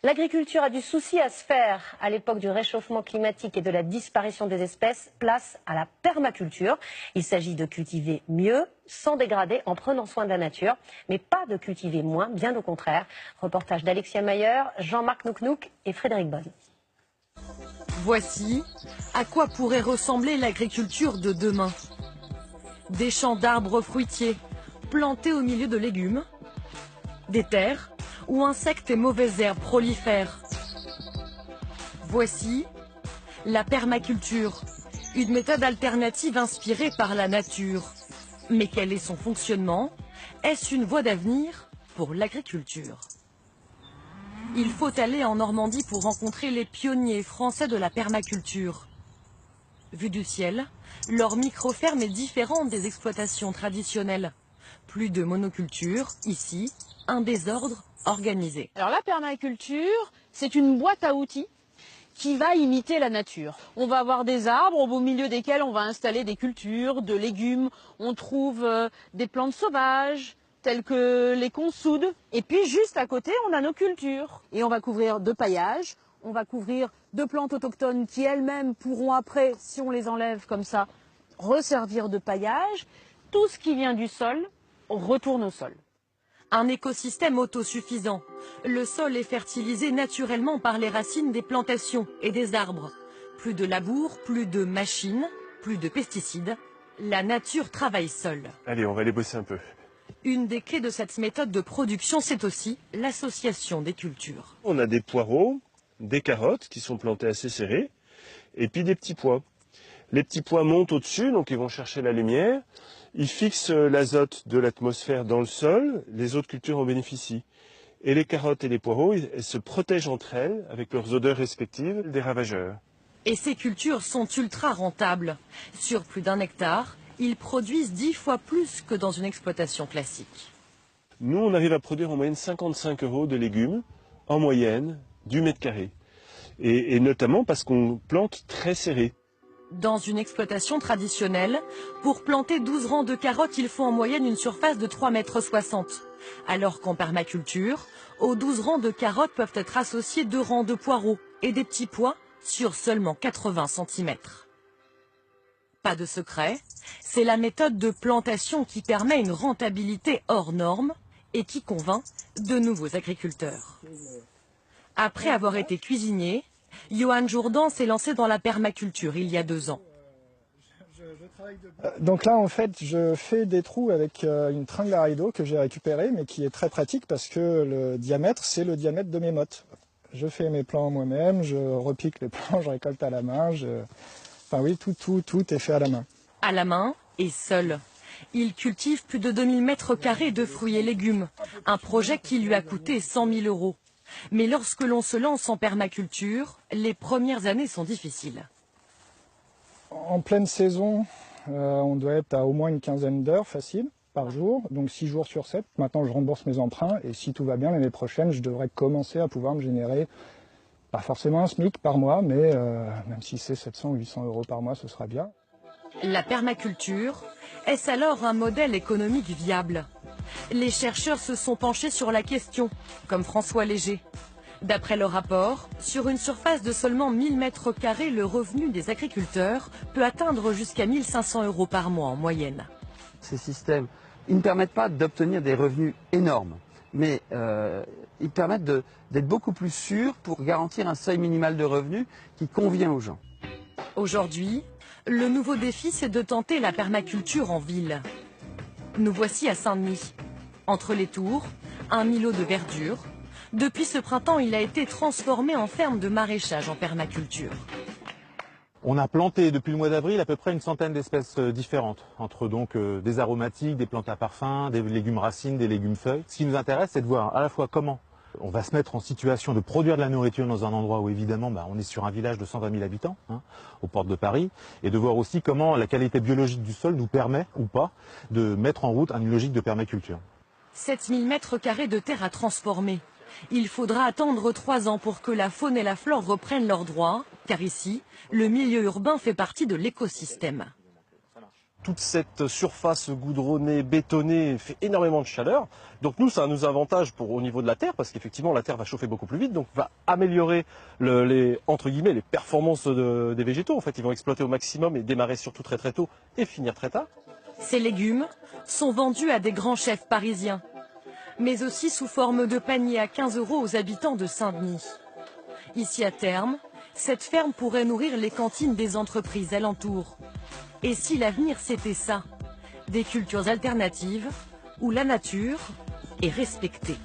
L'agriculture a du souci à se faire. À l'époque du réchauffement climatique et de la disparition des espèces, place à la permaculture. Il s'agit de cultiver mieux, sans dégrader, en prenant soin de la nature, mais pas de cultiver moins, bien au contraire. Reportage d'Alexia Mayer, Jean-Marc Nouknouk et Frédéric Bonne. Voici à quoi pourrait ressembler l'agriculture de demain. Des champs d'arbres fruitiers, plantés au milieu de légumes, des terres où insectes et mauvaises herbes prolifèrent. Voici la permaculture, une méthode alternative inspirée par la nature. Mais quel est son fonctionnement? Est-ce une voie d'avenir pour l'agriculture? Il faut aller en Normandie pour rencontrer les pionniers français de la permaculture. Vu du ciel, leur micro-ferme est différente des exploitations traditionnelles. Plus de monoculture, ici, un désordre organisé. Alors la permaculture, c'est une boîte à outils qui va imiter la nature. On va avoir des arbres au milieu desquels on va installer des cultures, de légumes. On trouve des plantes sauvages, telles que les consoudes. Et puis juste à côté, on a nos cultures. Et on va couvrir de paillage, on va couvrir de plantes autochtones qui elles-mêmes pourront après, si on les enlève comme ça, resservir de paillage. Tout ce qui vient du sol retourne au sol. Un écosystème autosuffisant. Le sol est fertilisé naturellement par les racines des plantations et des arbres. Plus de labour, plus de machines, plus de pesticides. La nature travaille seule. Allez, on va aller bosser un peu. Une des clés de cette méthode de production, c'est aussi l'association des cultures. On a des poireaux, des carottes qui sont plantées assez serrées, et puis des petits pois. Les petits pois montent au-dessus, donc ils vont chercher la lumière. Ils fixent l'azote de l'atmosphère dans le sol, les autres cultures en bénéficient. Et les carottes et les poireaux, elles se protègent entre elles, avec leurs odeurs respectives, des ravageurs. Et ces cultures sont ultra rentables. Sur plus d'1 hectare, ils produisent 10 fois plus que dans une exploitation classique. Nous, on arrive à produire en moyenne 55 € de légumes, en moyenne, du mètre carré. Et notamment parce qu'on plante très serré. Dans une exploitation traditionnelle, pour planter 12 rangs de carottes, il faut en moyenne une surface de 3,60 m. Alors qu'en permaculture, aux 12 rangs de carottes peuvent être associés 2 rangs de poireaux et des petits pois sur seulement 80 cm. Pas de secret, c'est la méthode de plantation qui permet une rentabilité hors norme et qui convainc de nouveaux agriculteurs. Après avoir été cuisinier, Johan Jourdan s'est lancé dans la permaculture il y a 2 ans. Donc là, en fait, je fais des trous avec une tringle à rideau que j'ai récupérée, mais qui est très pratique parce que le diamètre, c'est le diamètre de mes mottes. Je fais mes plants moi-même, je repique les plants, je récolte à la main. Enfin oui, tout est fait à la main. À la main et seul. Il cultive plus de 2000 m² de fruits et légumes. Un projet qui lui a coûté 100 000 €. Mais lorsque l'on se lance en permaculture, les premières années sont difficiles. En pleine saison, on doit être à au moins une quinzaine d'heures facile par jour, donc 6 jours sur 7. Maintenant, je rembourse mes emprunts et si tout va bien, l'année prochaine, je devrais commencer à pouvoir me générer, pas forcément un SMIC par mois, mais même si c'est 700 ou 800 € par mois, ce sera bien. La permaculture, est-ce alors un modèle économique viable? Les chercheurs se sont penchés sur la question, comme François Léger. D'après le rapport, sur une surface de seulement 1000 m², le revenu des agriculteurs peut atteindre jusqu'à 1 500 € par mois en moyenne. Ces systèmes, ils ne permettent pas d'obtenir des revenus énormes, mais ils permettent d'être beaucoup plus sûrs pour garantir un seuil minimal de revenus qui convient aux gens. Aujourd'hui, le nouveau défi, c'est de tenter la permaculture en ville. Nous voici à Saint-Denis. Entre les tours, un îlot de verdure. Depuis ce printemps, il a été transformé en ferme de maraîchage en permaculture. On a planté depuis le mois d'avril à peu près une centaine d'espèces différentes, entre donc des aromatiques, des plantes à parfum, des légumes racines, des légumes feuilles. Ce qui nous intéresse, c'est de voir à la fois comment on va se mettre en situation de produire de la nourriture dans un endroit où évidemment on est sur un village de 120 000 habitants, aux portes de Paris, et de voir aussi comment la qualité biologique du sol nous permet ou pas de mettre en route une logique de permaculture. 7000 m² de terre à transformer. Il faudra attendre 3 ans pour que la faune et la flore reprennent leurs droits, car ici, le milieu urbain fait partie de l'écosystème. toute cette surface goudronnée, bétonnée, fait énormément de chaleur. Donc nous, ça a nos avantages au niveau de la terre, parce qu'effectivement, la terre va chauffer beaucoup plus vite, donc va améliorer entre guillemets, les performances des végétaux. En fait, ils vont exploiter au maximum et démarrer surtout très très tôt et finir très tard. Ces légumes sont vendus à des grands chefs parisiens, mais aussi sous forme de paniers à 15 € aux habitants de Saint-Denis. Ici à terme, cette ferme pourrait nourrir les cantines des entreprises alentours. Et si l'avenir c'était ça, des cultures alternatives où la nature est respectée.